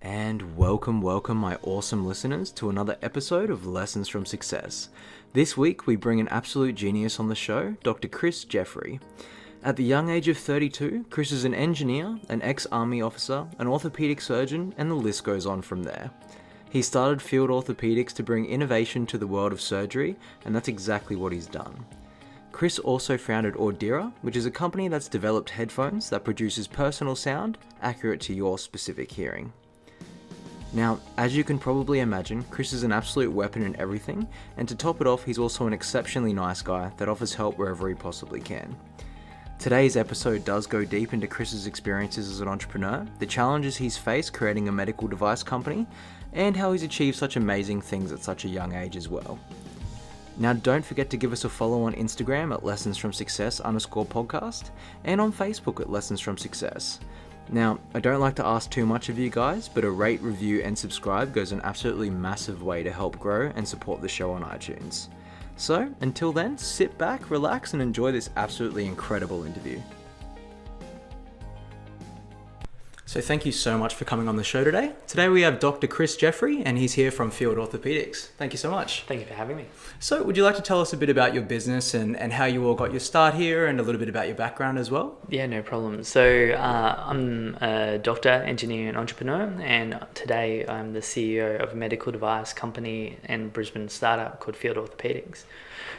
And welcome my awesome listeners to another episode of Lessons from Success. This week we bring an absolute genius on the show, Dr. Chris Jeffery. At the young age of 32, Chris is an engineer, an ex-army officer, an orthopedic surgeon, and the list goes on from there. He started Field Orthopaedics to bring innovation to the world of surgery, and that's exactly what he's done. Chris also founded Audira, which is a company that's developed headphones that produces personal sound accurate to your specific hearing. Now, as you can probably imagine, Chris is an absolute weapon in everything, and to top it off, he's also an exceptionally nice guy that offers help wherever he possibly can. Today's episode does go deep into Chris's experiences as an entrepreneur, the challenges he's faced creating a medical device company, and how he's achieved such amazing things at such a young age as well. Now, don't forget to give us a follow on Instagram at lessonsfromsuccess_podcast and on Facebook at Lessons from Success. Now, I don't like to ask too much of you guys, but a rate, review, and subscribe goes an absolutely massive way to help grow and support the show on iTunes. So, until then, sit back, relax, and enjoy this absolutely incredible interview. So thank you so much for coming on the show today. Today we have Dr. Chris Jeffery, and he's here from Field Orthopaedics. Thank you so much. Thank you for having me. So would you like to tell us a bit about your business and how you all got your start here and a little bit about your background as well? Yeah, no problem. So I'm a doctor, engineer, and entrepreneur, and today I'm the CEO of a medical device company and Brisbane startup called Field Orthopaedics.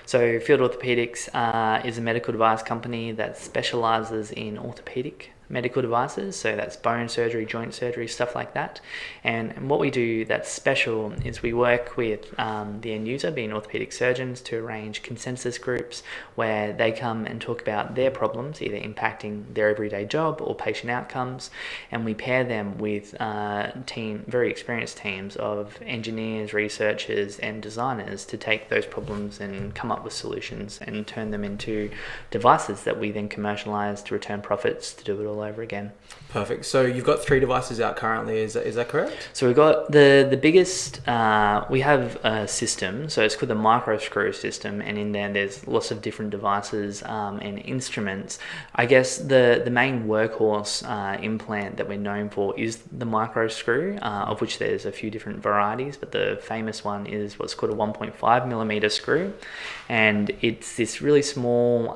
So Field Orthopaedics is a medical device company that specializes in orthopedic medical devices, so that's bone surgery, joint surgery, stuff like that. And what we do that's special is we work with the end user, being orthopedic surgeons, to arrange consensus groups where they come and talk about their problems, either impacting their everyday job or patient outcomes, and we pair them with very experienced teams of engineers, researchers, and designers to take those problems and come up with solutions and turn them into devices that we then commercialize to return profits to do it all over again. Perfect. So you've got 3 devices out currently, is that correct? So we've got the biggest, we have a system, so it's called the micro screw system, and in there there's lots of different devices and instruments. I guess the main workhorse implant that we're known for is the micro screw, of which there's a few different varieties, but the famous one is what's called a 1.5 millimeter screw, and it's this really small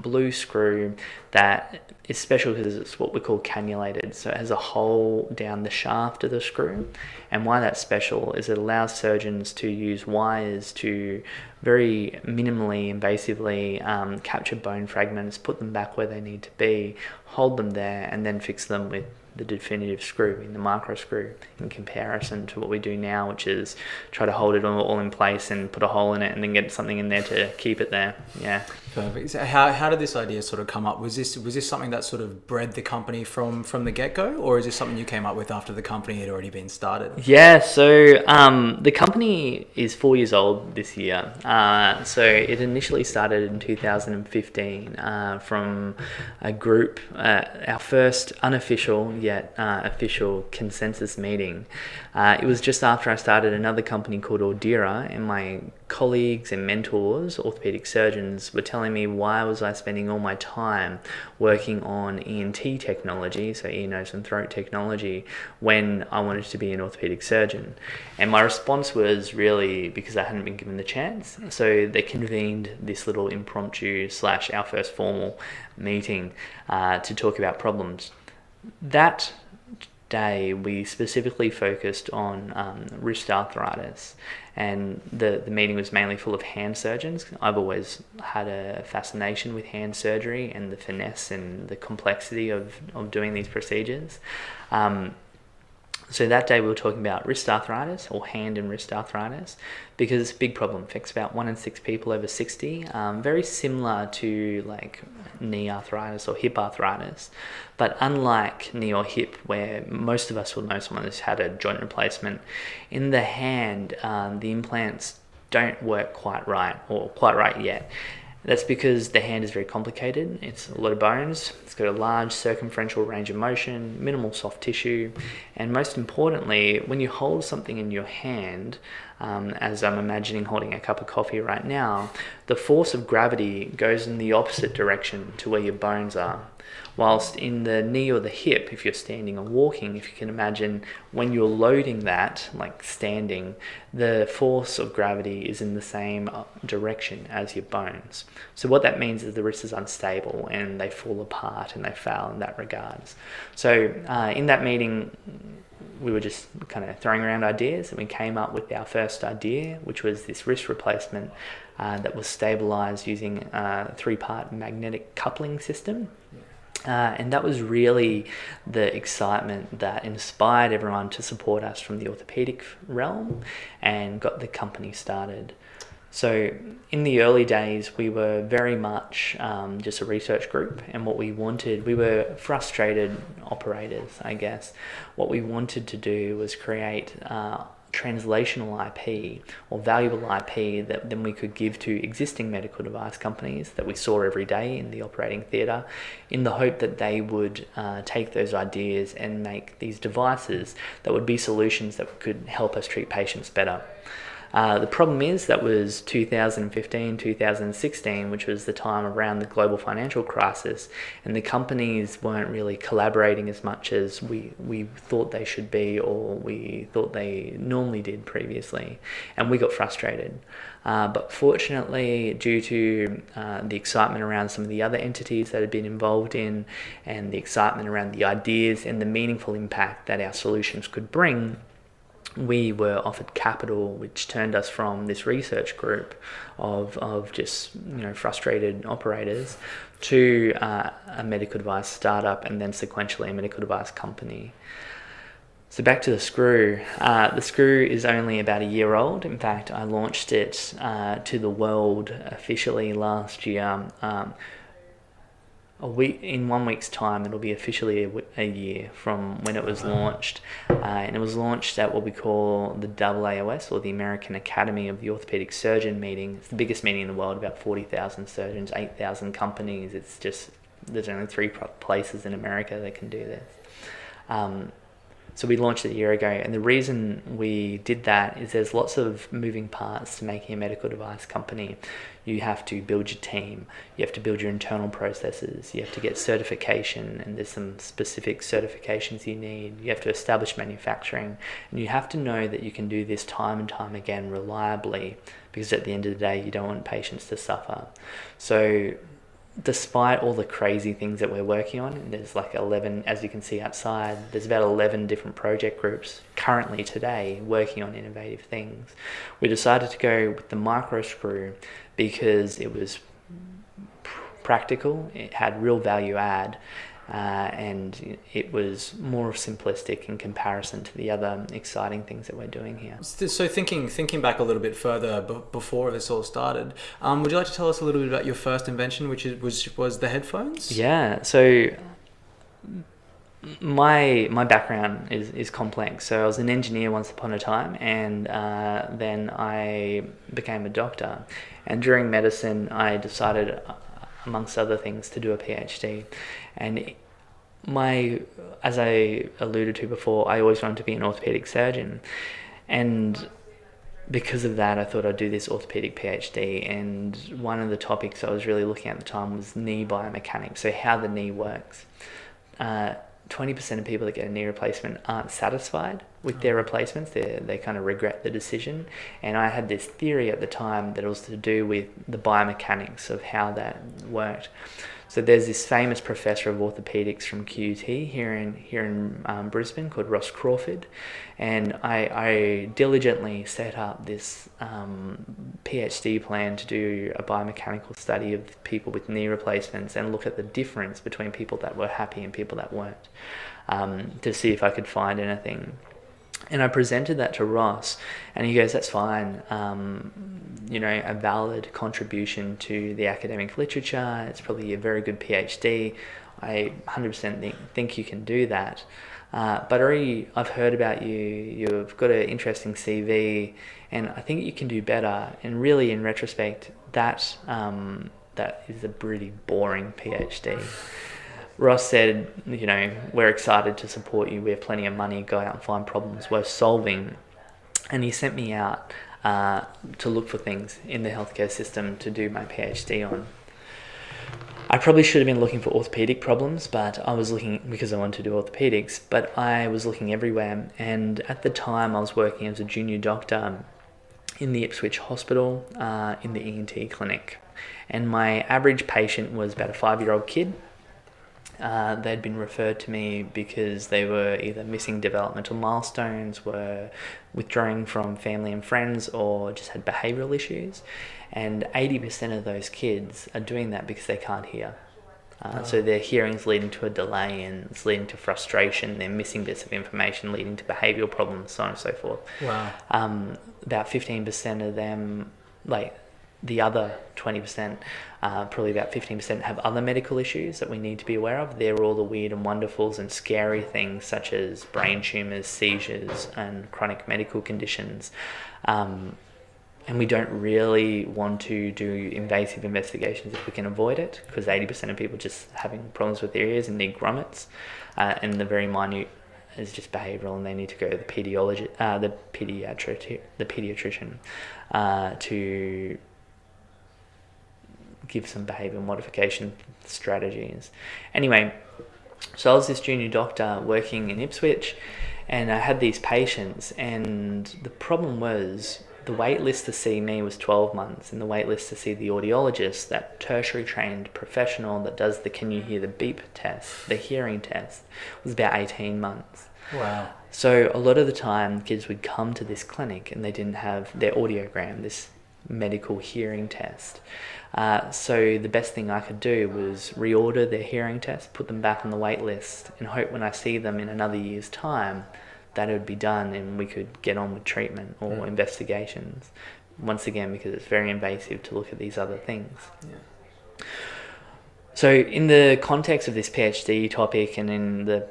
blue screw that is special because it's what we call cannulated, so it has a hole down the shaft of the screw. And why that's special is it allows surgeons to use wires to very minimally invasively capture bone fragments, put them back where they need to be, hold them there, and then fix them with the definitive screw in the micro screw, in comparison to what we do now, which is try to hold it all in place and put a hole in it and then get something in there to keep it there. Yeah. Perfect. So how did this idea sort of come up? Was this something that sort of bred the company from the get-go, or is this something you came up with after the company had already been started? Yeah, so the company is 4 years old this year. So it initially started in 2015 from a group, our first unofficial yet official consensus meeting. It was just after I started another company called Audira, and my colleagues and mentors, orthopedic surgeons, were telling me why was I spending all my time working on ENT technology, so ear, nose and throat technology, when I wanted to be an orthopedic surgeon. And my response was really because I hadn't been given the chance. So they convened this little impromptu / our first formal meeting to talk about problems. That day we specifically focused on wrist arthritis, and the meeting was mainly full of hand surgeons. I've always had a fascination with hand surgery and the finesse and the complexity of doing these procedures. So that day we were talking about wrist arthritis, or hand and wrist arthritis, because it's a big problem. It affects about 1 in 6 people over 60, very similar to like knee arthritis or hip arthritis. But unlike knee or hip, where most of us will know someone who's had a joint replacement, in the hand, the implants don't work quite right yet. That's because the hand is very complicated. It's a lot of bones, it's got a large circumferential range of motion, minimal soft tissue, and most importantly, when you hold something in your hand, as I'm imagining holding a cup of coffee right now, the force of gravity goes in the opposite direction to where your bones are. Whilst in the knee or the hip, if you're standing or walking, if you can imagine when you're loading that, like standing, the force of gravity is in the same direction as your bones. So what that means is the wrist is unstable and they fall apart and they fail in that regards. So in that meeting, we were just kind of throwing around ideas, and we came up with our first idea, which was this wrist replacement that was stabilized using a 3-part magnetic coupling system. And that was really the excitement that inspired everyone to support us from the orthopedic realm and got the company started. So in the early days, we were very much just a research group, and what we wanted, we were frustrated operators, I guess. What we wanted to do was create translational IP or valuable IP that then we could give to existing medical device companies that we saw every day in the operating theatre, in the hope that they would take those ideas and make these devices that would be solutions that could help us treat patients better. The problem is that was 2015, 2016, which was the time around the global financial crisis, and the companies weren't really collaborating as much as we thought they should be, or we thought they normally did previously, and we got frustrated. But fortunately, due to the excitement around some of the other entities that had been involved in, and the excitement around the ideas and the meaningful impact that our solutions could bring, we were offered capital, which turned us from this research group of just frustrated operators to a medical device startup, and then sequentially a medical device company. So back to the screw. The screw is only about a year old. In fact, I launched it to the world officially last year. In 1 week's time, it'll be officially a year from when it was launched. And it was launched at what we call the AAOS, or the American Academy of the Orthopaedic Surgeon meeting. It's the biggest meeting in the world, about 40,000 surgeons, 8,000 companies. It's just, there's only 3 places in America that can do this. So we launched it a year ago, and the reason we did that is there's lots of moving parts to making a medical device company. You have to build your team, you have to build your internal processes, you have to get certification, and there's some specific certifications you need. You have to establish manufacturing, and you have to know that you can do this time and time again reliably, because at the end of the day, you don't want patients to suffer. So despite all the crazy things that we're working on, and there's like 11, as you can see outside, there's about 11 different project groups currently today working on innovative things. We decided to go with the micro screw because it was practical, it had real value add, and it was more simplistic in comparison to the other exciting things that we're doing here. So thinking back a little bit further before this all started, would you like to tell us a little bit about your first invention, which was the headphones? Yeah, so my background is complex. So I was an engineer once upon a time, and then I became a doctor. And during medicine, I decided, amongst other things, to do a PhD. And as I alluded to before, I always wanted to be an orthopedic surgeon. And because of that, I thought I'd do this orthopedic PhD. And one of the topics I was really looking at the time was knee biomechanics, so how the knee works. 20% of people that get a knee replacement aren't satisfied with their replacements. They kind of regret the decision. And I had this theory at the time that it was to do with the biomechanics of how that worked. So there's this famous professor of orthopedics from QUT here in Brisbane called Ross Crawford, and I diligently set up this PhD plan to do a biomechanical study of people with knee replacements and look at the difference between people that were happy and people that weren't, to see if I could find anything. And I presented that to Ross, and he goes, that's fine, a valid contribution to the academic literature. It's probably a very good PhD. I 100% think you can do that. But I've heard about you. You've got an interesting CV, and I think you can do better. And really, in retrospect, that is a pretty boring PhD. Ross said, we're excited to support you. We have plenty of money. Go out and find problems worth solving. and he sent me out to look for things in the healthcare system to do my PhD on. I probably should have been looking for orthopaedic problems, but I was looking, because I wanted to do orthopaedics, but I was looking everywhere. And at the time I was working as a junior doctor in the Ipswich Hospital, in the ENT clinic. And my average patient was about a 5-year-old kid. They'd been referred to me because they were either missing developmental milestones, were withdrawing from family and friends, or just had behavioural issues. And 80% of those kids are doing that because they can't hear. So their hearing's leading to a delay, and it's leading to frustration. They're missing bits of information, leading to behavioural problems, so on and so forth. Wow. About 15% of them, like the other 20%, probably about 15% have other medical issues that we need to be aware of. They're all the weird and wonderfuls and scary things such as brain tumours, seizures, and chronic medical conditions. And we don't really want to do invasive investigations if we can avoid it, because 80% of people just having problems with their ears and need grommets, and the very minute is just behavioural, and they need to go to the pediatrician to give some behaviour modification strategies. Anyway, so I was this junior doctor working in Ipswich, and I had these patients, and the problem was the wait list to see me was 12 months, and the wait list to see the audiologist, that tertiary trained professional that does the can you hear the beep test, the hearing test, was about 18 months. Wow. So a lot of the time kids would come to this clinic and they didn't have their audiogram, this medical hearing test. So the best thing I could do was reorder their hearing test, put them back on the wait list, and hope when I see them in another year's time that it would be done and we could get on with treatment or investigations. Once again, because it's very invasive to look at these other things. Yeah. So in the context of this PhD topic and in the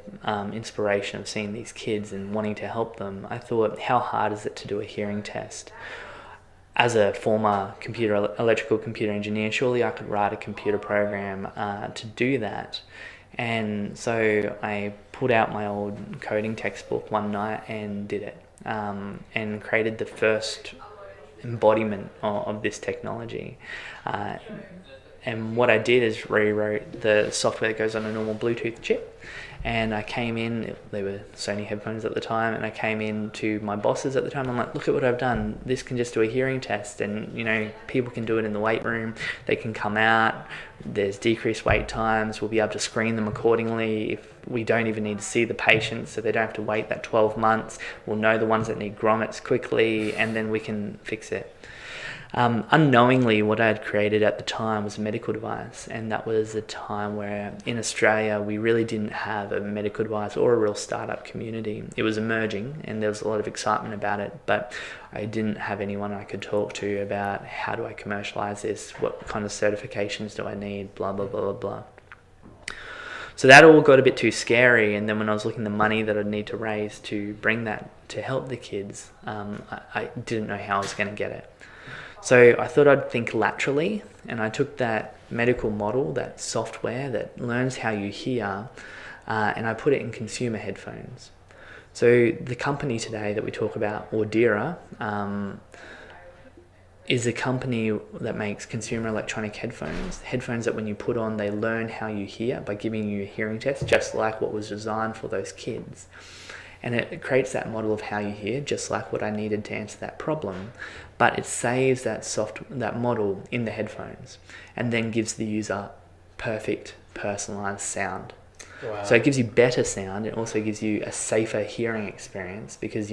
inspiration of seeing these kids and wanting to help them, I thought, how hard is it to do a hearing test? As a former electrical computer engineer, surely I could write a computer program to do that. And so I pulled out my old coding textbook one night and did it, and created the first embodiment of this technology. And what I did is rewrote the software that goes on a normal Bluetooth chip. And I came in, they were Sony headphones at the time, and I came in to my bosses at the time. I'm like, look at what I've done. This can just do a hearing test, and people can do it in the weight room. They can come out. There's decreased wait times. We'll be able to screen them accordingly. If we don't even need to see the patients, so they don't have to wait that 12 months. We'll know the ones that need grommets quickly, and then we can fix it. Unknowingly, what I had created at the time was a medical device, and that was a time where in Australia we really didn't have a medical device or a real startup community. It was emerging and there was a lot of excitement about it, but I didn't have anyone I could talk to about how do I commercialize this, what kind of certifications do I need, blah blah blah blah blah. So that all got a bit too scary, and then when I was looking at the money that I'd need to raise to bring that to help the kids, I didn't know how I was going to get it. So I thought I'd think laterally, and I took that medical model, that software that learns how you hear, and I put it in consumer headphones. So the company today that we talk about, Audira, is a company that makes consumer electronic headphones that when you put on, they learn how you hear by giving you a hearing test, just like what was designed for those kids. And it creates that model of how you hear, just like what I needed to answer that problem. But it saves that model in the headphones and then gives the user perfect personalized sound. Wow. So it gives you better sound. It also gives you a safer hearing experience because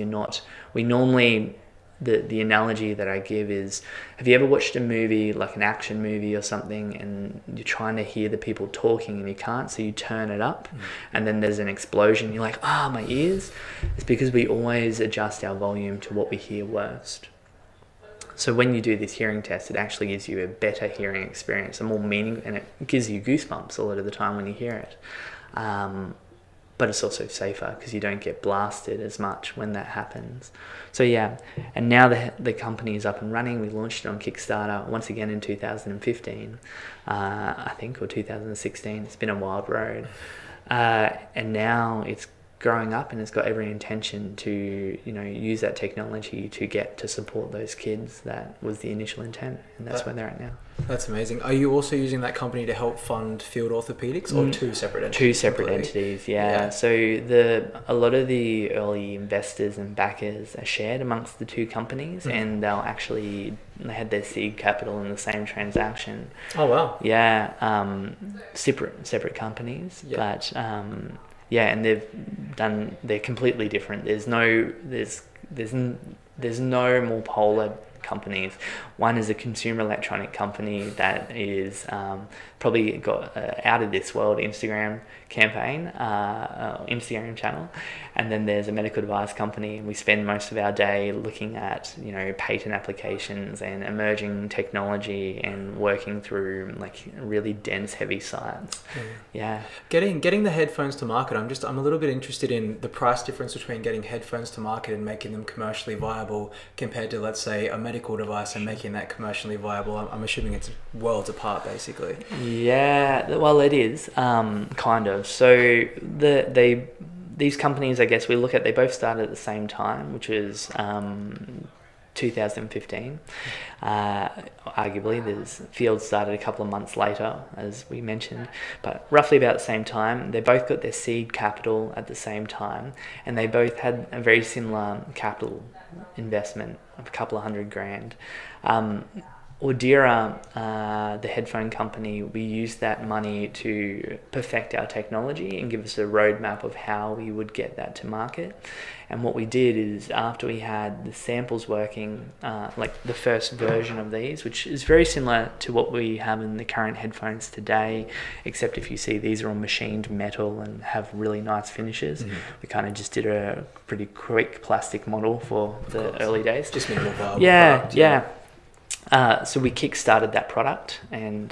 the analogy that I give is, have you ever watched a movie, like an action movie or something, and you're trying to hear the people talking and you can't, so you turn it up, and then there's an explosion, you're like, my ears? It's because we always adjust our volume to what we hear worst. So when you do this hearing test, it actually gives you a better hearing experience, a more meaning, and it gives you goosebumps a lot of the time when you hear it. But it's also safer because you don't get blasted as much when that happens. So yeah, and now the company is up and running. We launched it on Kickstarter once again in 2015, I think, or 2016. It's been a wild road. And now it's growing up and has got every intention to, use that technology to get to support those kids. That was the initial intent, and that's where they're at now. That's amazing. Are you also using that company to help fund Field Orthopaedics, or two separate entities? Two separate entities, yeah. So a lot of the early investors and backers are shared amongst the two companies, and they had their seed capital in the same transaction. Oh wow! Yeah, separate companies, but and they're completely different. There's no more polar companies. One is a consumer electronic company that is probably got out of this world Instagram campaign, Instagram channel, and then there's a medical device company. We spend most of our day looking at patent applications and emerging technology and working through like really dense, heavy science. Yeah. Getting the headphones to market. I'm a little bit interested in the price difference between getting headphones to market and making them commercially viable compared to, let's say, a medical device and making that commercially viable. I'm assuming it's worlds apart, basically. Yeah, well, it is kind of. So these companies, I guess we look at, they both started at the same time, which was 2015. Arguably, Field started a couple of months later, as we mentioned, but roughly about the same time. They both got their seed capital at the same time, and they both had a very similar capital investment of a couple of $100,000. Audira, the headphone company, we used that money to perfect our technology and give us a roadmap of how we would get that to market. And what we did is, after we had the samples working, like the first version of these, which is very similar to what we have in the current headphones today, except if you see these are all machined metal and have really nice finishes. We kind of just did a pretty quick plastic model for the early days. Just minimal viable product, yeah. So we kick-started that product, and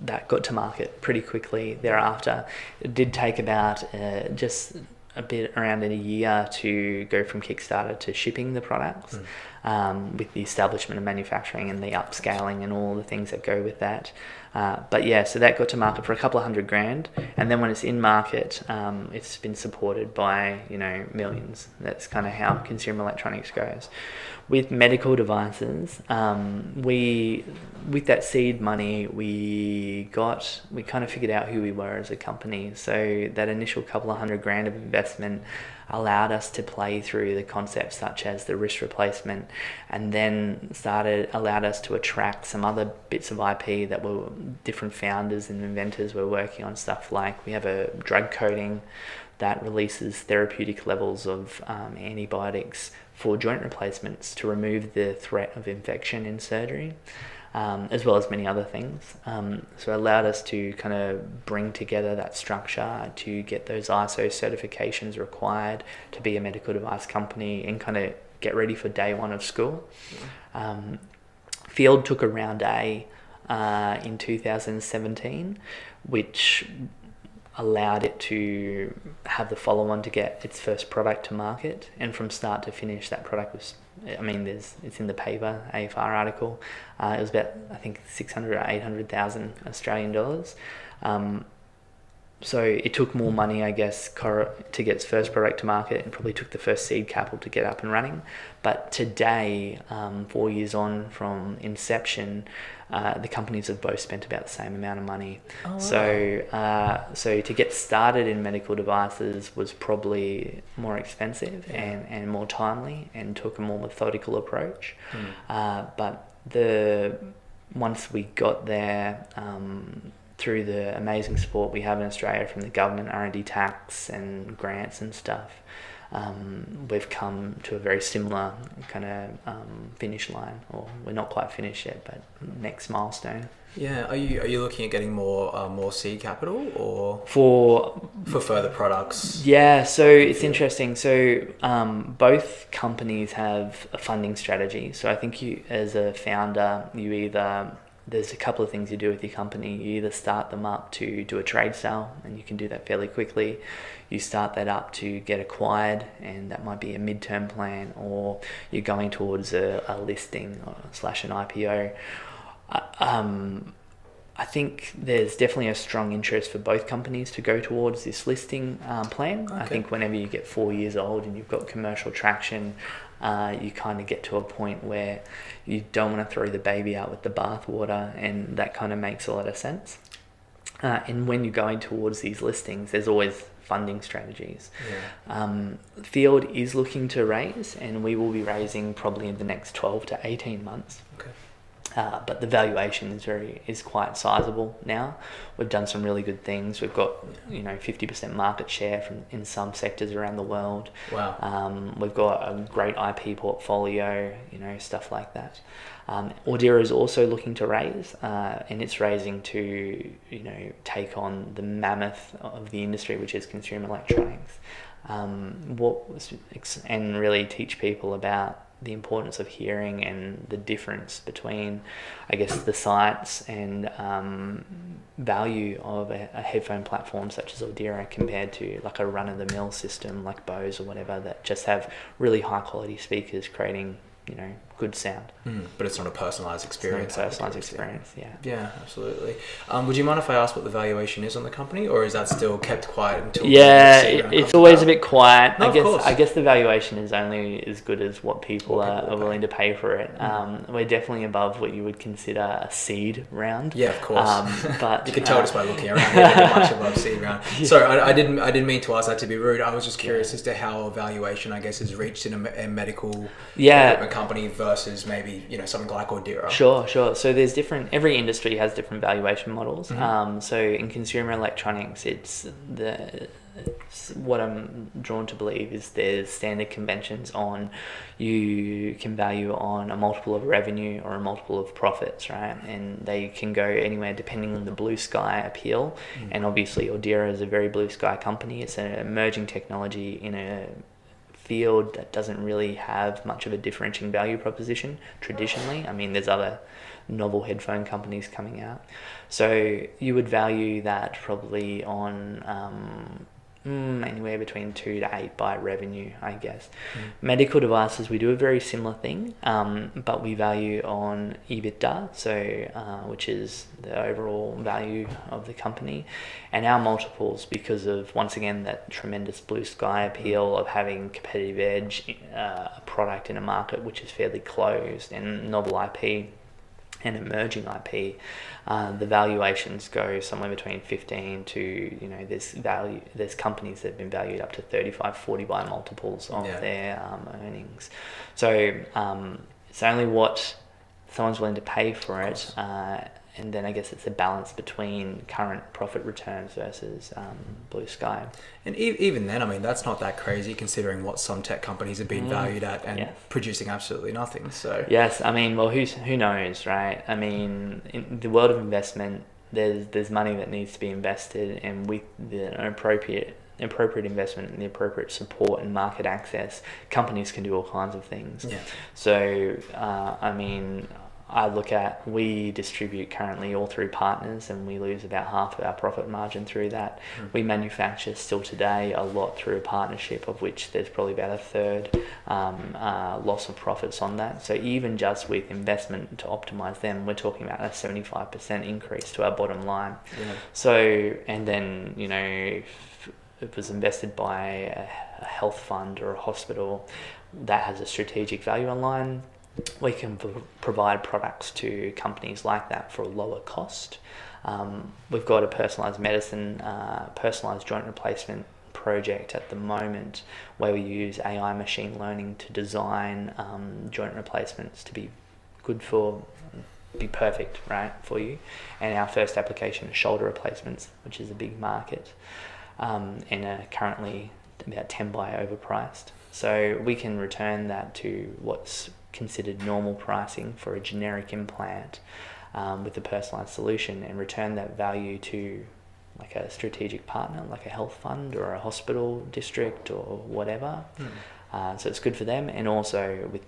that got to market pretty quickly thereafter. It did take about just a bit around a year to go from Kickstarter to shipping the products, with the establishment of manufacturing and the upscaling and all the things that go with that. But yeah, so that got to market for a couple of $100,000, and then when it's in market, it's been supported by millions. That's kind of how consumer electronics goes. With medical devices, with that seed money we kind of figured out who we were as a company. So that initial couple of $100,000 of investment allowed us to play through the concepts such as the wrist replacement, and then allowed us to attract some other bits of IP that were different founders and inventors were working on. Stuff like, we have a drug coating that releases therapeutic levels of antibiotics for joint replacements to remove the threat of infection in surgery, as well as many other things. So it allowed us to kind of bring together that structure to get those ISO certifications required to be a medical device company and kind of get ready for day one of school. Field took a round A in 2017, which allowed it to have the follow-on to get its first product to market, and from start to finish that product was, it's in the paper, AFR article, it was about, I think, 600 or 800,000 Australian dollars. So it took more money, I guess, to get its first product to market, and probably took the first seed capital to get up and running. But today, 4 years on from inception, the companies have both spent about the same amount of money. Oh, wow. So to get started in medical devices was probably more expensive and more timely, and took a more methodical approach. But once we got there, through the amazing support we have in Australia from the government, R&D tax and grants and stuff, we've come to a very similar kind of finish line, or we're not quite finished yet, but next milestone. Yeah, are you looking at getting more seed capital, or for further products? Yeah, so it's interesting. So both companies have a funding strategy. So I think you, as a founder, there's a couple of things you do with your company. You either start them up to do a trade sale, and you can do that fairly quickly. You start that up to get acquired, and that might be a midterm plan, or you're going towards a listing / an IPO. I think there's definitely a strong interest for both companies to go towards this listing plan. Okay. I think whenever you get 4 years old and you've got commercial traction, you kind of get to a point where you don't want to throw the baby out with the bathwater, and that kind of makes a lot of sense. And when you're going towards these listings, there's always funding strategies. Field is looking to raise, and we will be raising probably in the next 12 to 18 months. Okay. But the valuation is quite sizable now. We've done some really good things. We've got 50% market share in some sectors around the world. Wow. We've got a great IP portfolio, stuff like that. Ordera is also looking to raise, and it's raising to take on the mammoth of the industry, which is consumer electronics, and really teach people about the importance of hearing and the difference between, I guess, the science and value of a headphone platform such as Ordera compared to like a run-of-the-mill system like Bose or whatever that just have really high-quality speakers creating good sound. But it's not a personalised experience. It's not a personalised experience, yeah. Yeah, absolutely. Would you mind if I ask what the valuation is on the company, or is that still kept quiet until... Yeah, it's always a bit quiet. No, I guess the valuation is only as good as what people are willing to pay for it. We're definitely above what you would consider a seed round. Yeah, of course. But you can tell just by looking around here, we're much above seed round. Yeah. Sorry, I didn't mean to ask that to be rude. I was just curious as to how a valuation, I guess, is reached in a medical equipment company versus maybe something like Ordera. Sure. So there's every industry has different valuation models. So in consumer electronics, what I'm drawn to believe is there's standard conventions on you can value on a multiple of revenue or a multiple of profits, right? And they can go anywhere depending on the blue sky appeal. And obviously Ordera is a very blue sky company. It's an emerging technology in a field that doesn't really have much of a differentiating value proposition traditionally. I mean, there's other novel headphone companies coming out. So you would value that probably on anywhere between 2 to 8 by revenue, I guess. Medical devices, we do a very similar thing, but we value on EBITDA, so which is the overall value of the company, and our multiples, because of, once again, that tremendous blue sky appeal of having competitive edge, a product in a market which is fairly closed, and novel IP and emerging IP, the valuations go somewhere between 15 to, there's companies that have been valued up to 35, 40 by multiples of their earnings. So it's only what someone's willing to pay for it. And then I guess it's a balance between current profit returns versus blue sky. And even then, I mean, that's not that crazy considering what some tech companies have been valued at and producing absolutely nothing. So yes, I mean, well, who knows, right? I mean, in the world of investment, there's money that needs to be invested, and with the appropriate investment and the appropriate support and market access, companies can do all kinds of things. Yeah. So, I mean, we distribute currently all through partners, and we lose about half of our profit margin through that. We manufacture still today a lot through a partnership, of which there's probably about a third loss of profits on that. So even just with investment to optimize them, we're talking about a 75% increase to our bottom line. Yeah. So, and then, if it was invested by a health fund or a hospital that has a strategic value online, we can provide products to companies like that for a lower cost. We've got a personalised medicine, personalised joint replacement project at the moment where we use AI machine learning to design joint replacements to be perfect, right, for you. And our first application is shoulder replacements, which is a big market, and are currently about 10 by overpriced. So we can return that to what's considered normal pricing for a generic implant with a personalised solution, and return that value to like a strategic partner, like a health fund or a hospital district or whatever. So it's good for them, and also with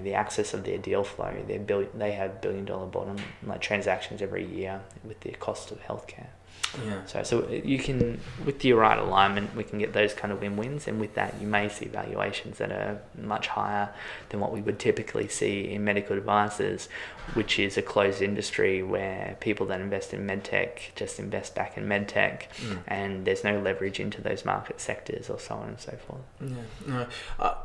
the access of their deal flow, they have $1 billion bottom transactions every year with the cost of healthcare. Yeah. So you can, with the right alignment, we can get those kind of win-wins, and with that you may see valuations that are much higher than what we would typically see in medical devices, which is a closed industry where people that invest in medtech just invest back in medtech, and there's no leverage into those market sectors or so on and so forth. Yeah. No,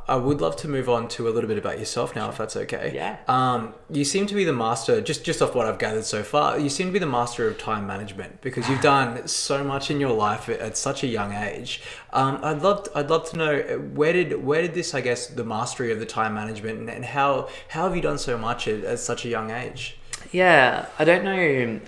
I would love to move on to a little bit about yourself now, if that's okay. Yeah. You seem to be the master, just off what I've gathered so far, you seem to be the master of time management, because you've done so much in your life at such a young age. I'd love to know, where did this, I guess, the mastery of the time management, and how have you done so much at such a young age? Yeah, I don't know.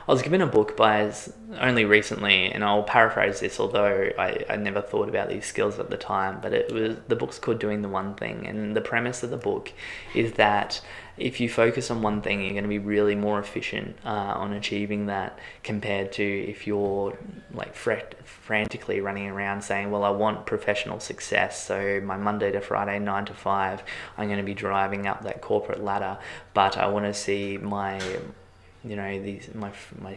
I was given a book by only recently, and I'll paraphrase this, although I never thought about these skills at the time, but the book's called Doing the One Thing, and the premise of the book is that if you focus on one thing, you're going to be really more efficient on achieving that, compared to if you're like frantically running around saying, well, I want professional success, so my Monday to Friday 9 to 5 I'm going to be driving up that corporate ladder, but I want to see my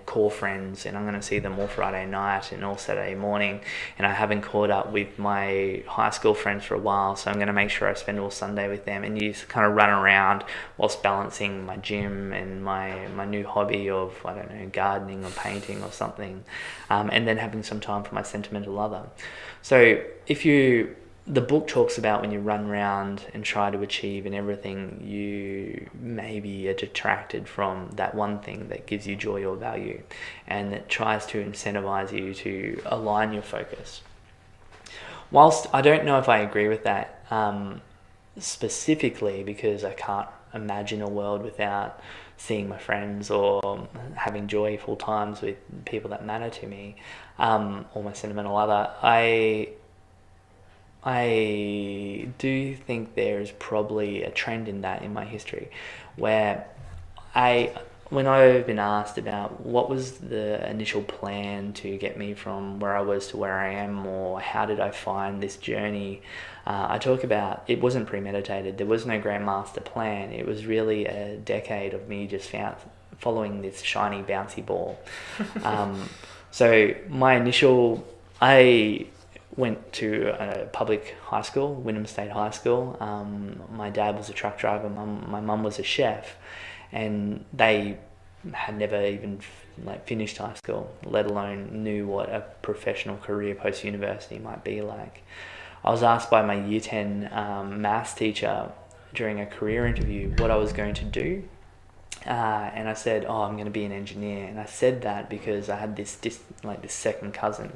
core friends, and I'm going to see them all Friday night and all Saturday morning, and I haven't caught up with my high school friends for a while, so I'm going to make sure I spend all Sunday with them, and you just kind of run around whilst balancing my gym and my new hobby of, I don't know, gardening or painting or something, and then having some time for my sentimental other. So the book talks about when you run around and try to achieve in everything, you maybe are detracted from that one thing that gives you joy or value, and that tries to incentivize you to align your focus. Whilst I don't know if I agree with that specifically, because I can't imagine a world without seeing my friends or having joyful times with people that matter to me, or my sentimental other, I do think there's probably a trend in that in my history, where when I've been asked about what was the initial plan to get me from where I was to where I am, or how did I find this journey, I talk about it wasn't premeditated. There was no grandmaster plan. It was really a decade of me just following this shiny bouncy ball. So I went to a public high school, Wynnum State High School. My dad was a truck driver, my mum was a chef, and they had never even finished high school, let alone knew what a professional career post-university might be like. I was asked by my Year 10 maths teacher during a career interview what I was going to do. And I said, I'm going to be an engineer. And I said that because I had this second cousin,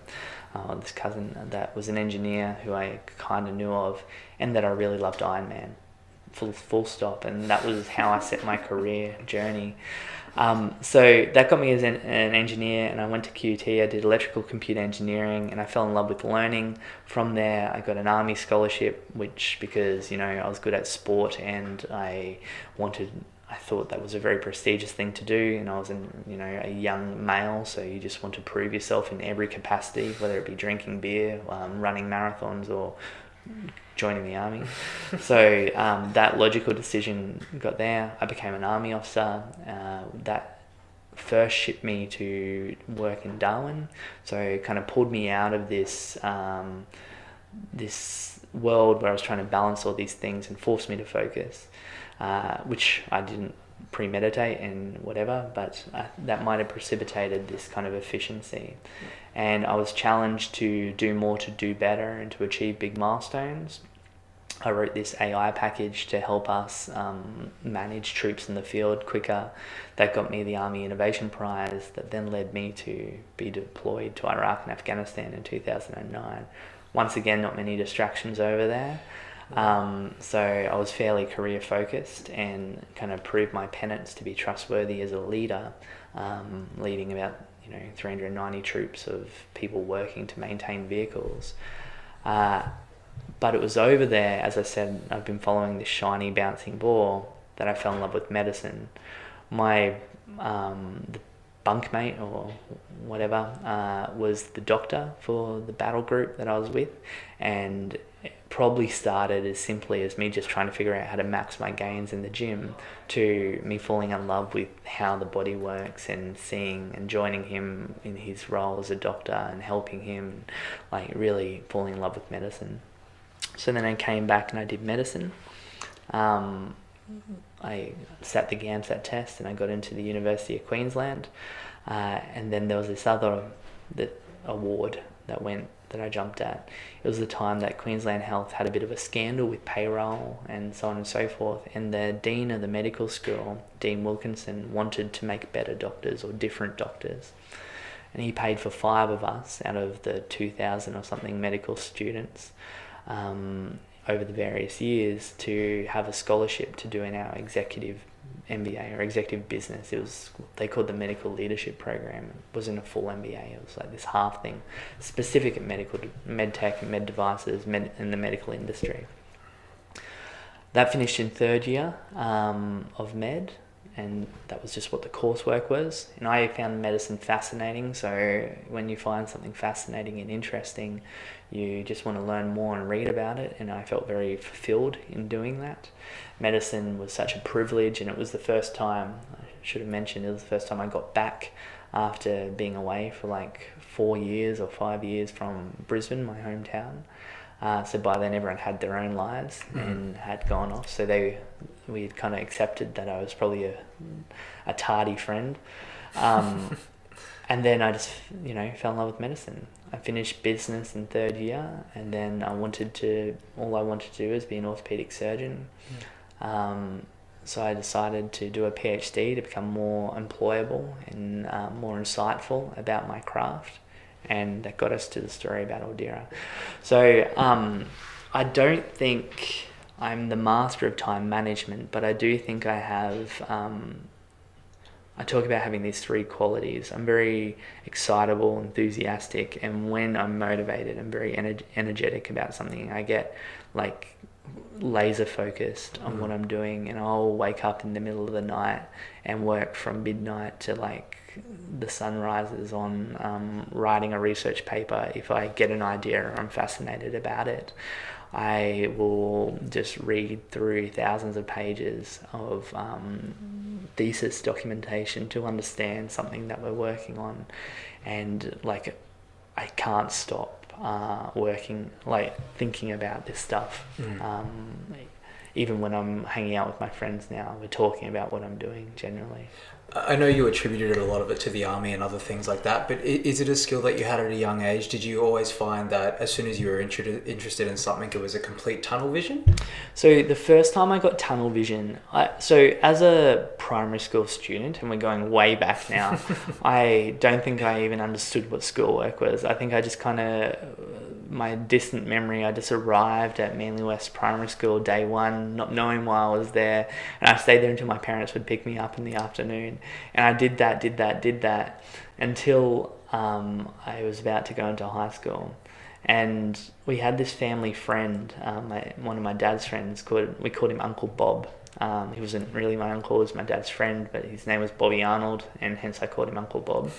this cousin that was an engineer who I kind of knew of, and that I really loved Iron Man, full stop. And that was how I set my career journey. So that got me as an engineer, and I went to QT. I did electrical computer engineering, and I fell in love with learning. From there, I got an army scholarship, because I was good at sport, and I thought that was a very prestigious thing to do, and I was a young male, so you just want to prove yourself in every capacity, whether it be drinking beer, running marathons, or joining the army. So that logical decision got there. I became an army officer. That first shipped me to work in Darwin, so it kind of pulled me out of this world where I was trying to balance all these things, and forced me to focus. Which I didn't premeditate and whatever, but that might have precipitated this kind of efficiency. And I was challenged to do more, to do better, and to achieve big milestones. I wrote this AI package to help us manage troops in the field quicker. That got me the Army Innovation Prize, that then led me to be deployed to Iraq and Afghanistan in 2009. Once again, not many distractions over there. So I was fairly career focused, and kind of proved my penance to be trustworthy as a leader, leading about 390 troops of people working to maintain vehicles. But it was over there, as I said, I've been following this shiny bouncing ball, that I fell in love with medicine. My the bunkmate or whatever was the doctor for the battle group that I was with, and probably started as simply as me just trying to figure out how to max my gains in the gym, to me falling in love with how the body works and seeing and joining him in his role as a doctor and helping him, like really falling in love with medicine. So then I came back and I did medicine. I sat the GAMSAT test and I got into the University of Queensland. And then there was this other award that I jumped at. It was the time that Queensland Health had a bit of a scandal with payroll and so on and so forth, and the dean of the medical school, Dean Wilkinson, wanted to make better doctors or different doctors, and he paid for 5 of us out of the 2,000 or something medical students over the various years to have a scholarship to do in our executive MBA or executive business. It was, they called the medical leadership program. It wasn't a full MBA. It was like this half thing, specific at med tech and med devices, in the medical industry. That finished in 3rd year of med, and that was just what the coursework was. And I found medicine fascinating. So when you find something fascinating and interesting, you just want to learn more and read about it. And I felt very fulfilled in doing that. Medicine was such a privilege, and it was the first time, I should have mentioned, it was the first time I got back after being away for like 4 years or 5 years from Brisbane, my hometown. So by then everyone had their own lives and had gone off. So we had kind of accepted that I was probably a tardy friend. And then I just, fell in love with medicine. I finished business in 3rd year, and then all I wanted to do was be an orthopaedic surgeon. So I decided to do a PhD to become more employable and more insightful about my craft. And that got us to the story about Ordira. So I don't think I'm the master of time management, but I do think I have, I talk about having these 3 qualities. I'm very excitable, enthusiastic, and when I'm motivated, I'm very energetic about something. I get like laser focused on what I'm doing, and I'll wake up in the middle of the night and work from midnight to like the sun rises on writing a research paper. If I get an idea or I'm fascinated about it, I will just read through thousands of pages of thesis documentation to understand something that we're working on, and like I can't stop working, like thinking about this stuff. Even when I'm hanging out with my friends now, we're talking about what I'm doing generally. I know you attributed a lot of it to the army and other things like that, but is it a skill that you had at a young age? Did you always find that as soon as you were interested in something, it was a complete tunnel vision? So the first time I got tunnel vision, so as a primary school student, and we're going way back now, I don't think I even understood what schoolwork was. I think I just my distant memory, I just arrived at Manly West Primary School day 1, not knowing why I was there, and I stayed there until my parents would pick me up in the afternoon. And I did that until I was about to go into high school. And we had this family friend, one of my dad's friends, we called him Uncle Bob. He wasn't really my uncle, he was my dad's friend, but his name was Bobby Arnold, and hence I called him Uncle Bob.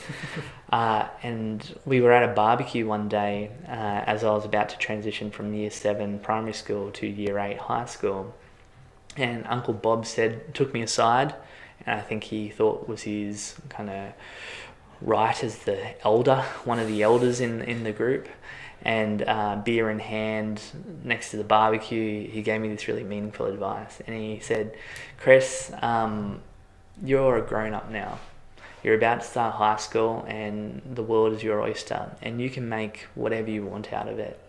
And we were at a barbecue one day as I was about to transition from year 7 primary school to year 8 high school. And Uncle Bob took me aside, and I think he thought was his kind of right as the elder, one of the elders in the group. And beer in hand, next to the barbecue, he gave me this really meaningful advice. And he said, "Chris, you're a grown-up now. You're about to start high school, and the world is your oyster, and you can make whatever you want out of it.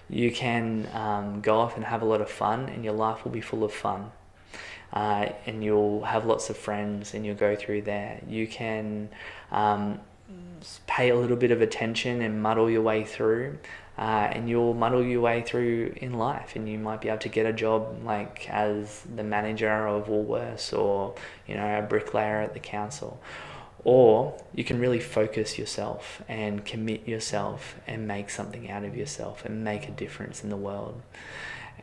You can go off and have a lot of fun, and your life will be full of fun. And you'll have lots of friends, and you'll go through there. You can pay a little bit of attention and muddle your way through, and you'll muddle your way through in life, and you might be able to get a job like as the manager of Woolworths, or a bricklayer at the council, or you can really focus yourself and commit yourself and make something out of yourself and make a difference in the world."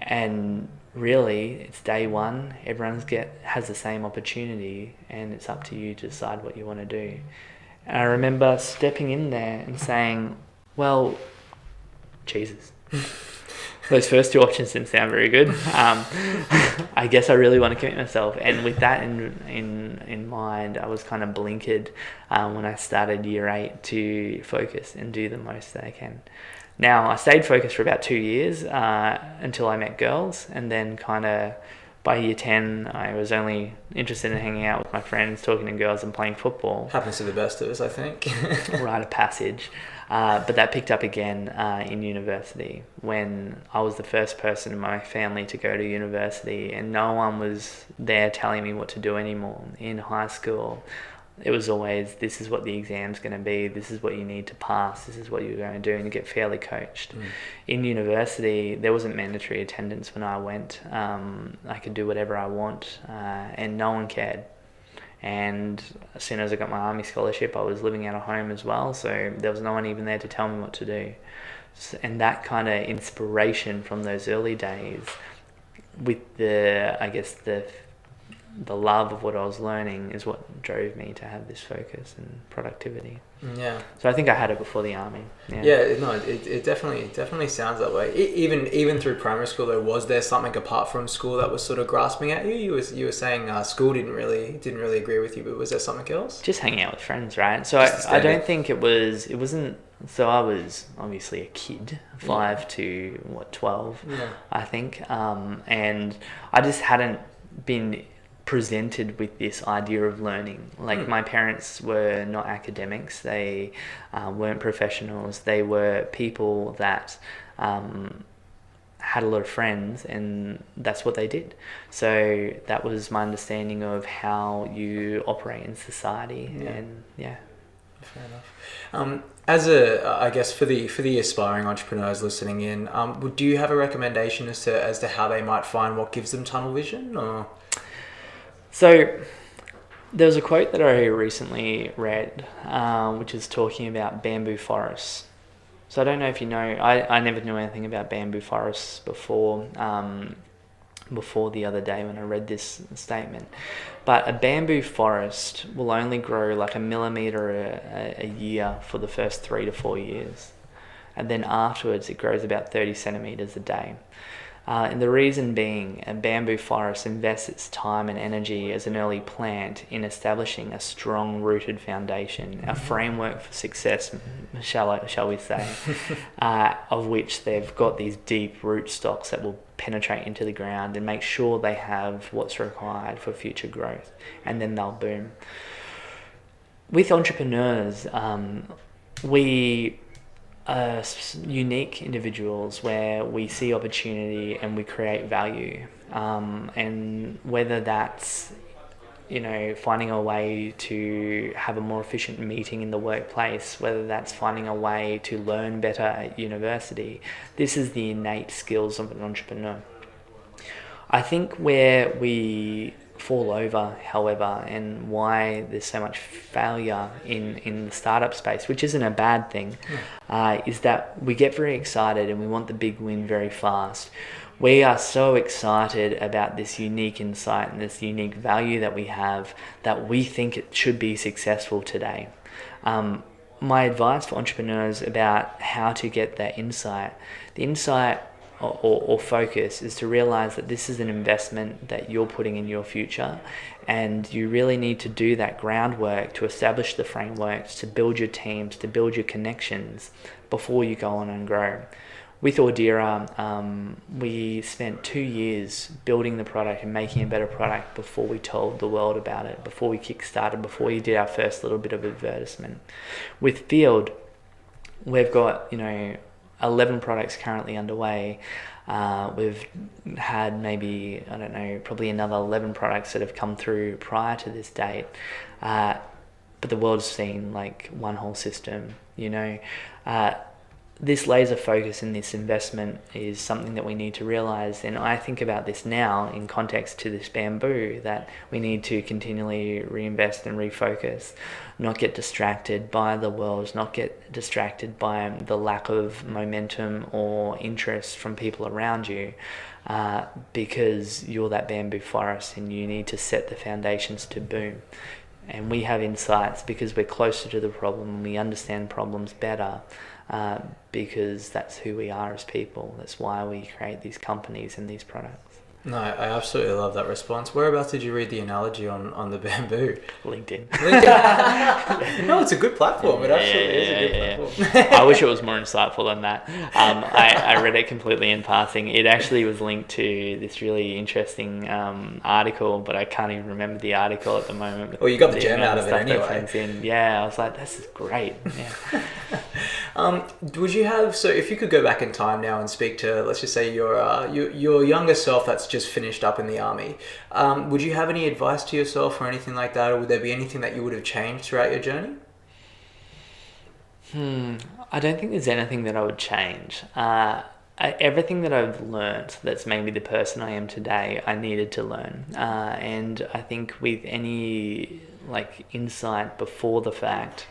And really, it's day 1. Everyone has the same opportunity, and it's up to you to decide what you want to do. And I remember stepping in there and saying, "Well, Jesus, Those first two options didn't sound very good. I guess I really want to commit myself, and with that in mind, I was kind of blinkered when I started year 8 to focus and do the most that I can. Now, I stayed focused for about 2 years until I met girls, and then kind of by year 10, I was only interested in hanging out with my friends, talking to girls and playing football. Happens to the best of us, I think. Rite of passage. But that picked up again in university, when I was the first person in my family to go to university, and no one was there telling me what to do anymore. In high school, it was always, this is what the exam's going to be, this is what you need to pass, this is what you're going to do, and you get fairly coached. In university, there wasn't mandatory attendance when I went. I could do whatever I want, and no one cared. And as soon as I got my army scholarship, I was living out of home as well, so there was no one even there to tell me what to do. And that kind of inspiration from those early days, with the love of what I was learning, is what drove me to have this focus and productivity. Yeah. So I think I had it before the army. It definitely sounds that way. Even through primary school, though, was there something apart from school that was sort of grasping at you? You were saying school didn't really agree with you, but was there something else? Just hanging out with friends, right? So I don't think it wasn't. So I was obviously a kid, 5 to 12, I think, and I just hadn't been presented with this idea of learning. Like, my parents were not academics, they weren't professionals, they were people that had a lot of friends, and that's what they did. So that was my understanding of how you operate in society. And fair enough. I guess for the aspiring entrepreneurs listening in, do you have a recommendation as to how they might find what gives them tunnel vision? Or so there was a quote that I recently read, which is talking about bamboo forests. So I don't know if you know, I never knew anything about bamboo forests before the other day when I read this statement. But a bamboo forest will only grow like a millimetre a year for the first 3 to 4 years. And then afterwards it grows about 30 centimetres a day. And the reason being, a bamboo forest invests its time and energy as an early plant in establishing a strong rooted foundation, a framework for success, shall we say, of which they've got these deep root stocks that will penetrate into the ground and make sure they have what's required for future growth, and then they'll boom. With entrepreneurs, we unique individuals where we see opportunity and we create value, and whether that's finding a way to have a more efficient meeting in the workplace, whether that's finding a way to learn better at university, this is the innate skills of an entrepreneur. I think where we fall over, however, and why there's so much failure in the startup space, which isn't a bad thing, is that we get very excited and we want the big win very fast. We are so excited about this unique insight and this unique value that we have that we think it should be successful today. My advice for entrepreneurs about how to get that insight, the insight or focus, is to realize that this is an investment that you're putting in your future, and you really need to do that groundwork to establish the frameworks, to build your teams, to build your connections before you go on and grow. With Ordera, we spent 2 years building the product and making a better product before we told the world about it, before we kickstarted, before we did our first little bit of advertisement. With Field, we've got 11 products currently underway. We've had maybe, probably another 11 products that have come through prior to this date. But the world's seen like one whole system, This laser focus and this investment is something that we need to realize. And I think about this now in context to this bamboo, that we need to continually reinvest and refocus, not get distracted by the world, not get distracted by the lack of momentum or interest from people around you, because you're that bamboo forest and you need to set the foundations to boom. And we have insights because we're closer to the problem and we understand problems better. because that's who we are as people. That's why we create these companies and these products. No, I absolutely love that response. Whereabouts did you read the analogy on the bamboo? LinkedIn. No, it's a good platform. It absolutely is a good platform. I wish it was more insightful than that. I read it completely in passing. It actually was linked to this really interesting article, but I can't even remember the article at the moment. Well, you got the gem out of it anyway. Yeah, I was like, this is great. Yeah. Would you have, so if you could go back in time now and speak to, let's just say your younger self that's just finished up in the army, would you have any advice to yourself or anything like that, or would there be anything that you would have changed throughout your journey? I don't think there's anything that I would change. Everything that I've learned that's made me the person I am today, I needed to learn. And I think with any insight before the fact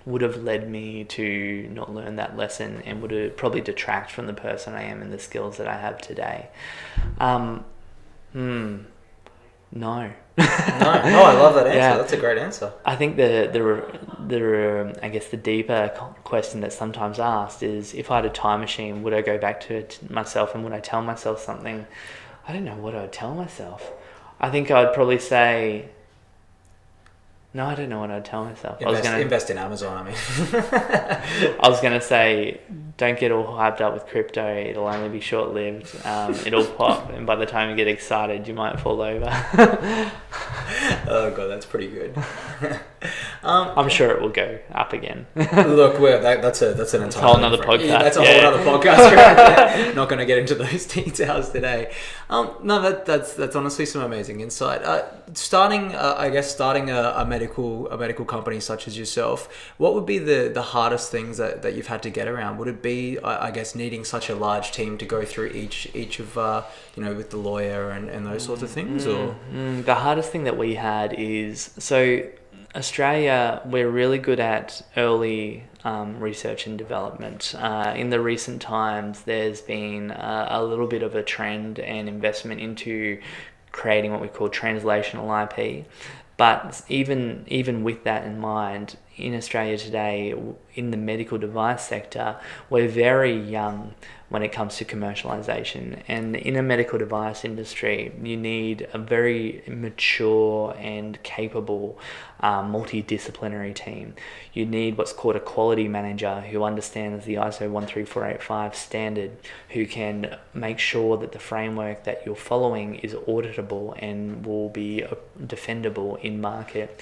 would have led me to not learn that lesson and would have probably detract from the person I am and the skills that I have today. No. No, I love that answer. Yeah. That's a great answer. I think I guess the deeper question that's sometimes asked is, if I had a time machine, would I go back to myself and would I tell myself something? I don't know what I would tell myself. I think I'd probably say, no, I don't know what I'd tell myself. Invest in Amazon, I mean. I was going to say, don't get all hyped up with crypto. It'll only be short-lived. It'll pop, and by the time you get excited, you might fall over. Oh, God, that's pretty good. I'm sure it will go up again. Look, that's an entire whole other podcast. Yeah, that's a whole other podcast. Right? Not going to get into those details today. No, that's honestly some amazing insight. Starting a medical company such as yourself, what would be the hardest things that you've had to get around? Would it be, I guess, needing such a large team to go through each of with the lawyer and those sorts of things? Or the hardest thing that we had is, so Australia, we're really good at early research and development. In the recent times, there's been a little bit of a trend and investment into creating what we call translational IP. But even with that in mind, in Australia today, in the medical device sector, we're very young when it comes to commercialization. And in a medical device industry, you need a very mature and capable multidisciplinary team. You need what's called a quality manager who understands the ISO 13485 standard, who can make sure that the framework that you're following is auditable and will be defendable in market.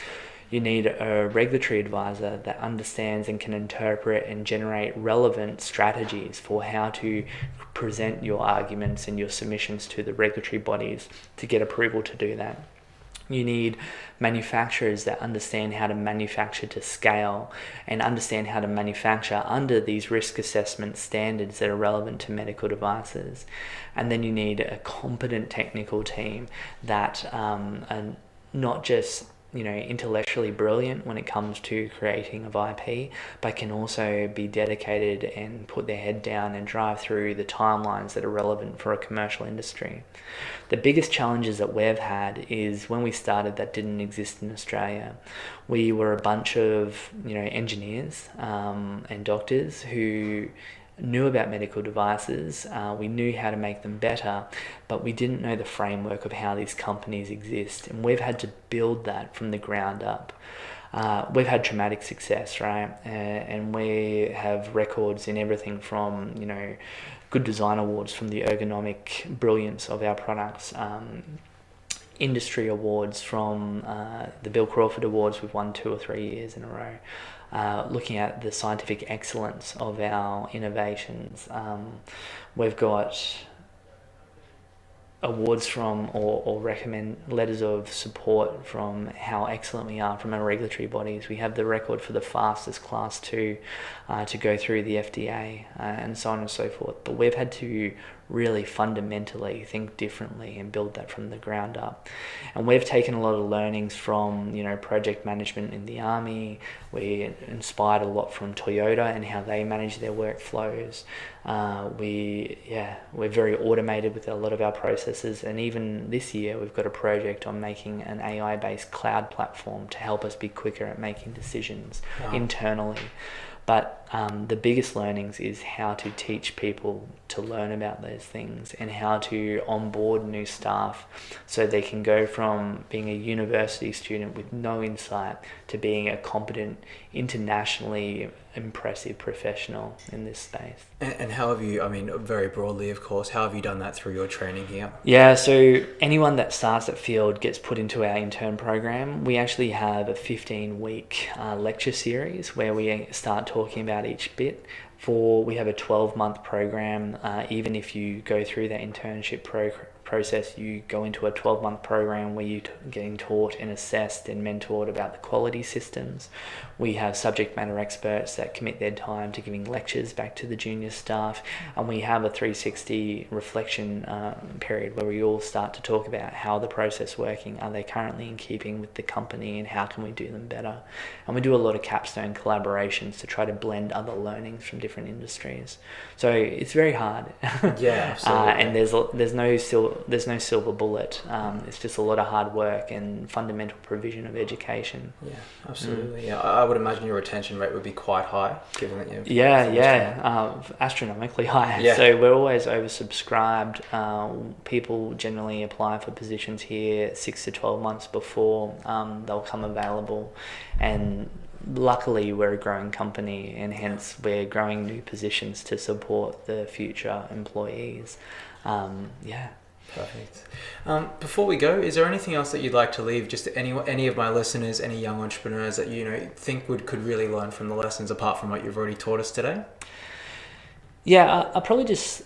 You need a regulatory advisor that understands and can interpret and generate relevant strategies for how to present your arguments and your submissions to the regulatory bodies to get approval to do that. You need manufacturers that understand how to manufacture to scale and understand how to manufacture under these risk assessment standards that are relevant to medical devices. And then you need a competent technical team that are not just intellectually brilliant when it comes to creating of IP, but can also be dedicated and put their head down and drive through the timelines that are relevant for a commercial industry. The biggest challenges that we've had is when we started, that didn't exist in Australia. We were a bunch of engineers and doctors who knew about medical devices, we knew how to make them better, but we didn't know the framework of how these companies exist, and we've had to build that from the ground up. We've had traumatic success, right? And we have records in everything from, good design awards from the ergonomic brilliance of our products, industry awards from the Bill Crawford Awards. We've won 2 or 3 years in a row. Looking at the scientific excellence of our innovations. We've got awards from or recommend letters of support from how excellent we are from our regulatory bodies. We have the record for the fastest class 2 to go through the FDA and so on and so forth. But we've had to really fundamentally think differently and build that from the ground up. And we've taken a lot of learnings from, project management in the Army. We inspired a lot from Toyota and how they manage their workflows. We're very automated with a lot of our processes, and even this year we've got a project on making an AI-based cloud platform to help us be quicker at making decisions internally. But the biggest learnings is how to teach people to learn about those things and how to onboard new staff so they can go from being a university student with no insight to being a competent, internationally impressive professional in this space. And how have you, I mean, very broadly, of course, how have you done that through your training here? Yeah, so anyone that starts at Field gets put into our intern program. We actually have a 15-week lecture series where we start talking about each bit. We have a 12-month program. Even if you go through that internship process, you go into a 12-month program where you're getting taught and assessed and mentored about the quality systems. We have subject matter experts that commit their time to giving lectures back to the junior staff, and we have a 360 reflection period where we all start to talk about how the process working, are they currently in keeping with the company, and how can we do them better. And we do a lot of capstone collaborations to try to blend other learnings from different industries. So it's very hard. Yeah, absolutely. And there's no silver bullet. It's just a lot of hard work and fundamental provision of education. Yeah, absolutely. Yeah, I would imagine your retention rate would be quite high, given that you've... Astronomically high. Yeah. So we're always oversubscribed. People generally apply for positions here 6 to 12 months before they'll come available, and luckily we're a growing company, and hence we're growing new positions to support the future employees. Perfect. Before we go, is there anything else that you'd like to leave just to any of my listeners, any young entrepreneurs that think could really learn from the lessons apart from what you've already taught us today? Yeah, I'll probably just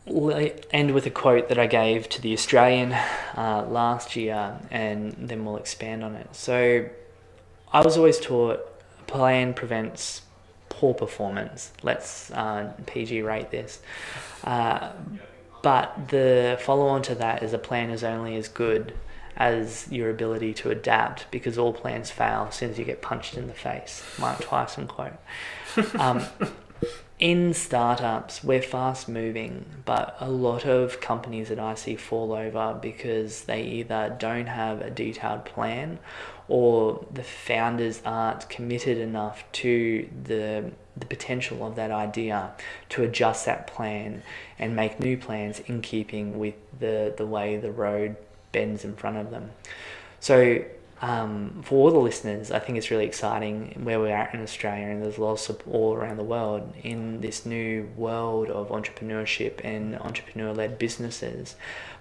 end with a quote that I gave to the Australian last year, and then we'll expand on it. So I was always taught plan prevents poor performance. Let's PG rate this. But the follow-on to that is a plan is only as good as your ability to adapt, because all plans fail as soon as you get punched in the face. Mike Tyson quote. In startups, we're fast moving, but a lot of companies that I see fall over because they either don't have a detailed plan, or the founders aren't committed enough to the potential of that idea to adjust that plan and make new plans in keeping with the way the road bends in front of them. So for all the listeners, I think it's really exciting where we're at in Australia, and there's lots of all around the world in this new world of entrepreneurship and entrepreneur-led businesses.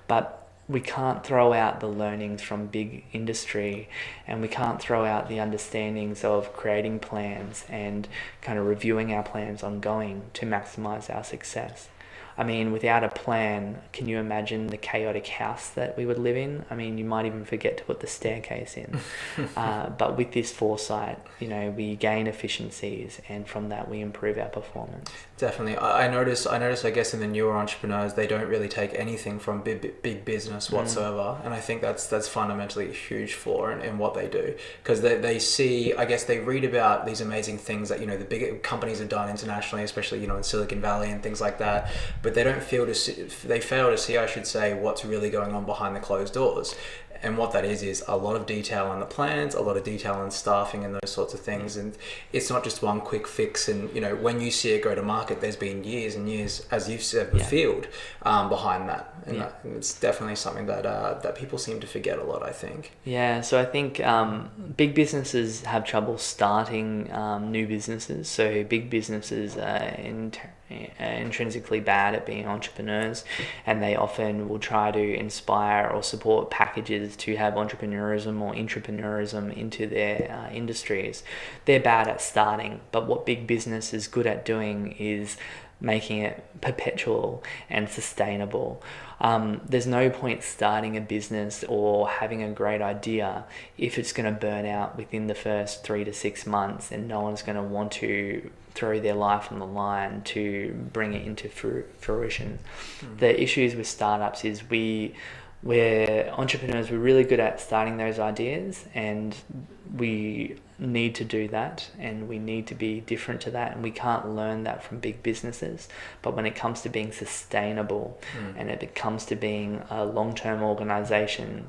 But we can't throw out the learnings from big industry, and we can't throw out the understandings of creating plans and kind of reviewing our plans ongoing to maximize our success. I mean, without a plan, can you imagine the chaotic house that we would live in? I mean, you might even forget to put the staircase in. But with this foresight, we gain efficiencies, and from that we improve our performance. Definitely. I notice, I guess, in the newer entrepreneurs, they don't really take anything from big business whatsoever. And I think that's fundamentally a huge flaw in what they do. Because they see, I guess they read about these amazing things that, the big companies have done internationally, especially, in Silicon Valley and things like that. But they fail to see, I should say, what's really going on behind the closed doors. And what that is a lot of detail on the plans, a lot of detail on staffing and those sorts of things. And it's not just one quick fix. And, when you see it go to market, there's been years and years, as you've said, with Field behind that. And it's definitely something that people seem to forget a lot, I think. Yeah, so I think big businesses have trouble starting new businesses. So big businesses are intrinsically bad at being entrepreneurs, and they often will try to inspire or support packages to have entrepreneurism or intrapreneurism into their industries. They're bad at starting, but what big business is good at doing is making it perpetual and sustainable. There's no point starting a business or having a great idea if it's going to burn out within the first 3 to 6 months, and no one's going to want to throw their life on the line to bring it into fruition. The issues with startups is we're entrepreneurs, we're really good at starting those ideas, and we need to do that, and we need to be different to that, and we can't learn that from big businesses. But when it comes to being sustainable and it comes to being a long-term organization,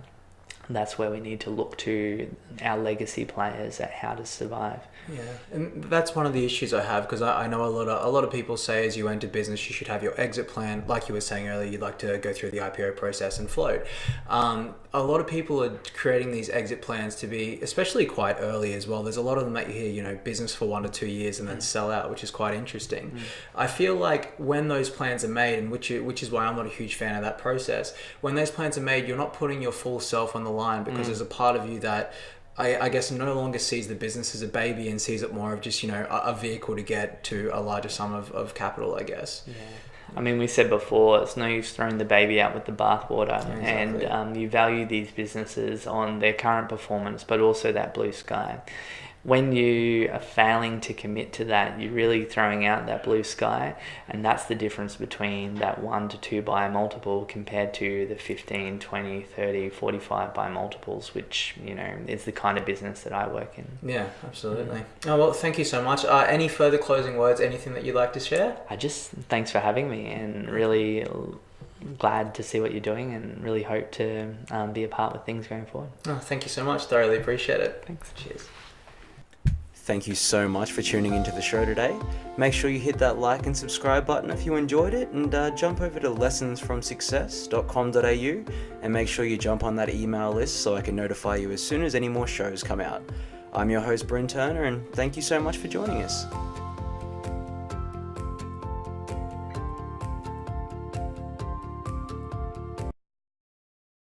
that's where we need to look to our legacy players at how to survive. Yeah, and that's one of the issues I have, because I know a lot of people say as you enter business you should have your exit plan. Like you were saying earlier, you'd like to go through the IPO process and float. A lot of people are creating these exit plans to be, especially quite early as well. There's a lot of them that you hear, business for 1 to 2 years and then sell out, which is quite interesting. I feel like when those plans are made, and which is why I'm not a huge fan of that process, when those plans are made, you're not putting your full self on the line, because there's a part of you that I guess no longer sees the business as a baby and sees it more of just, a vehicle to get to a larger sum of capital, I guess. Yeah. I mean, we said before, it's no use throwing the baby out with the bathwater. Yeah, exactly. And you value these businesses on their current performance, but also that blue sky. When you are failing to commit to that, you're really throwing out that blue sky, and that's the difference between that 1 to 2 buy multiple compared to the 15, 20, 30, 45 buy multiples, which, is the kind of business that I work in. Yeah, absolutely. Oh, well, thank you so much. Any further closing words, anything that you'd like to share? Thanks for having me, and really glad to see what you're doing, and really hope to be a part with things going forward. Oh, thank you so much. Thoroughly appreciate it. Thanks. Cheers. Thank you so much for tuning into the show today. Make sure you hit that like and subscribe button if you enjoyed it, and jump over to lessonsfromsuccess.com.au and make sure you jump on that email list so I can notify you as soon as any more shows come out. I'm your host, Bryn Turner, and thank you so much for joining us.